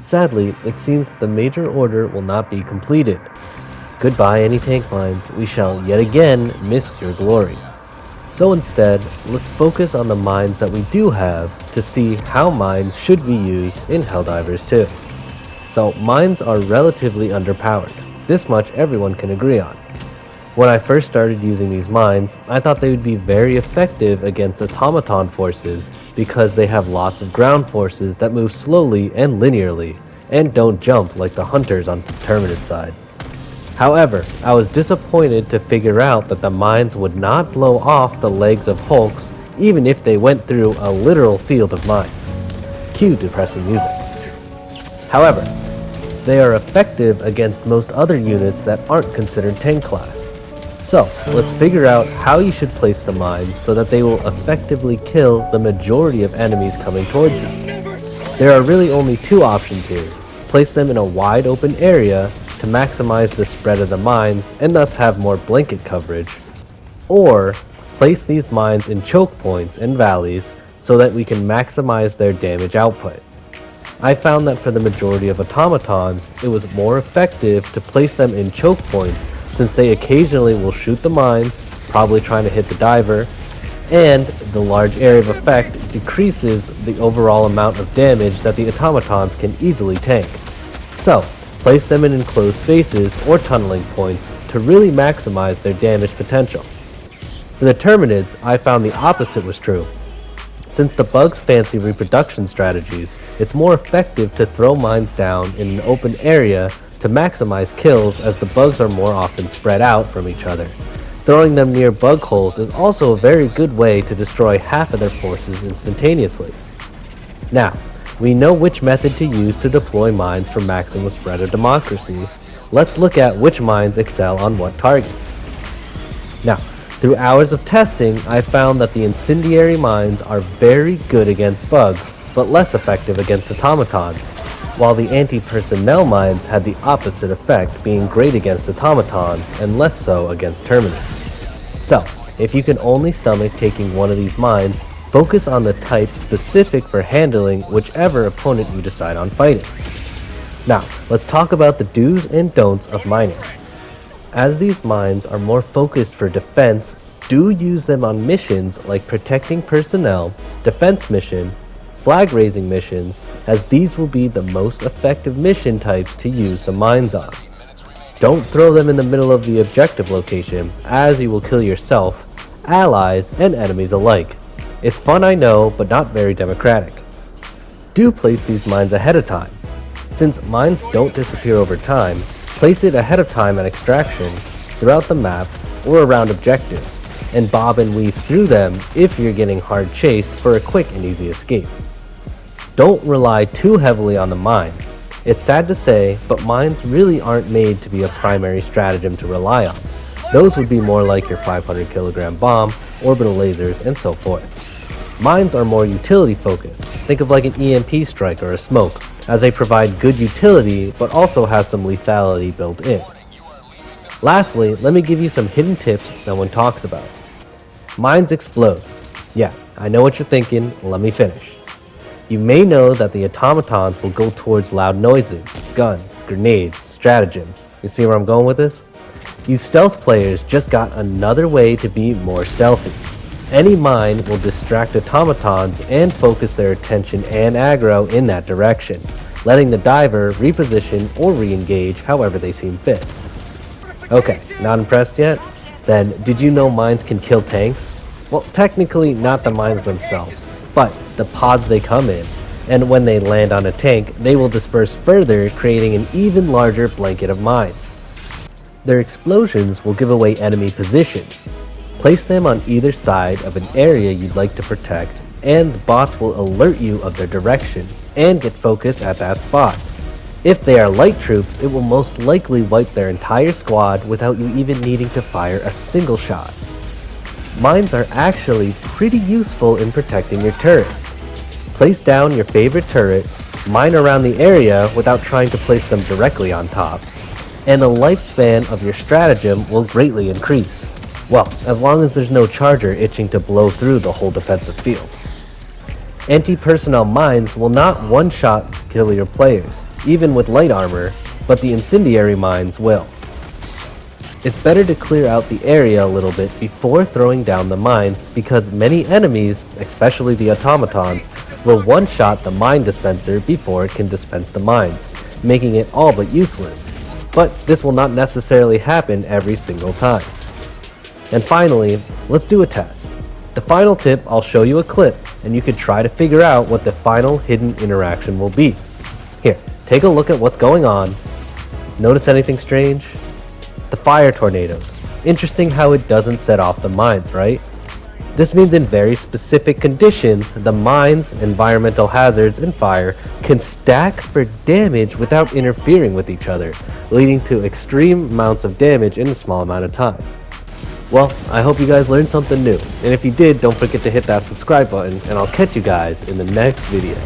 Sadly, it seems that the major order will not be completed. Goodbye, anti-tank mines. We shall yet again miss your glory. So instead, let's focus on the mines that we do have to see how mines should be used in Helldivers 2. So mines are relatively underpowered. This much everyone can agree on. When I first started using these mines, I thought they would be very effective against automaton forces because they have lots of ground forces that move slowly and linearly, and don't jump like the hunters on the Terminid side. However, I was disappointed to figure out that the mines would not blow off the legs of hulks even if they went through a literal field of mines. Cue depressing music. However, they are effective against most other units that aren't considered tank class. So, let's figure out how you should place the mines so that they will effectively kill the majority of enemies coming towards you. There are really only two options here. Place them in a wide open area to maximize the spread of the mines and thus have more blanket coverage, or place these mines in choke points and valleys so that we can maximize their damage output. I found that for the majority of automatons, it was more effective to place them in choke points since they occasionally will shoot the mines, probably trying to hit the diver, and the large area of effect decreases the overall amount of damage that the automatons can easily tank. So, place them in enclosed spaces or tunneling points to really maximize their damage potential. For the Terminids, I found the opposite was true. Since the bugs fancy reproduction strategies, it's more effective to throw mines down in an open area to maximize kills as the bugs are more often spread out from each other. Throwing them near bug holes is also a very good way to destroy half of their forces instantaneously. Now, we know which method to use to deploy mines for maximum spread of democracy. Let's look at which mines excel on what targets. Now, through hours of testing, I found that the incendiary mines are very good against bugs, but less effective against automatons, while the anti-personnel mines had the opposite effect, being great against automatons and less so against terminids. So, if you can only stomach taking one of these mines, focus on the type specific for handling whichever opponent you decide on fighting. Now, let's talk about the do's and don'ts of mining. As these mines are more focused for defense, do use them on missions like protecting personnel, defense mission, flag raising missions, as these will be the most effective mission types to use the mines on. Don't throw them in the middle of the objective location, as you will kill yourself, allies, and enemies alike. It's fun, I know, but not very democratic. Do place these mines ahead of time. Since mines don't disappear over time, place it ahead of time at extraction, throughout the map, or around objectives, and bob and weave through them if you're getting hard chased for a quick and easy escape. Don't rely too heavily on the mines. It's sad to say, but mines really aren't made to be a primary stratagem to rely on. Those would be more like your 500 kilogram bomb, orbital lasers, and so forth. Mines are more utility focused. Think of like an EMP strike or a smoke, as they provide good utility but also has some lethality built in. Lastly, let me give you some hidden tips no one talks about. Mines explode. Yeah, I know what you're thinking, let me finish. You may know that the automatons will go towards loud noises, guns, grenades, stratagems. You see where I'm going with this? You stealth players just got another way to be more stealthy. Any mine will distract automatons and focus their attention and aggro in that direction, letting the diver reposition or re-engage however they seem fit. Okay, not impressed yet? Then, did you know mines can kill tanks? Well, technically not the mines themselves, but the pods they come in, and when they land on a tank, they will disperse further, creating an even larger blanket of mines. Their explosions will give away enemy position. Place them on either side of an area you'd like to protect, and the bots will alert you of their direction, and get focused at that spot. If they are light troops, it will most likely wipe their entire squad without you even needing to fire a single shot. Mines are actually pretty useful in protecting your turrets. Place down your favorite turret, mine around the area without trying to place them directly on top, and the lifespan of your stratagem will greatly increase. Well, as long as there's no charger itching to blow through the whole defensive field. Anti-personnel mines will not one-shot kill your players. even with light armor, but the incendiary mines will. It's better to clear out the area a little bit before throwing down the mine because many enemies, especially the automatons, will one-shot the mine dispenser before it can dispense the mines, making it all but useless. But this will not necessarily happen every single time. And finally, let's do a test. The final tip, I'll show you a clip, and you can try to figure out what the final hidden interaction will be. Here, take a look at what's going on. Notice anything strange? The fire tornadoes. Interesting how it doesn't set off the mines, right? This means in very specific conditions, the mines, environmental hazards, and fire can stack for damage without interfering with each other, leading to extreme amounts of damage in a small amount of time. Well, I hope you guys learned something new, and if you did, don't forget to hit that subscribe button, and I'll catch you guys in the next video.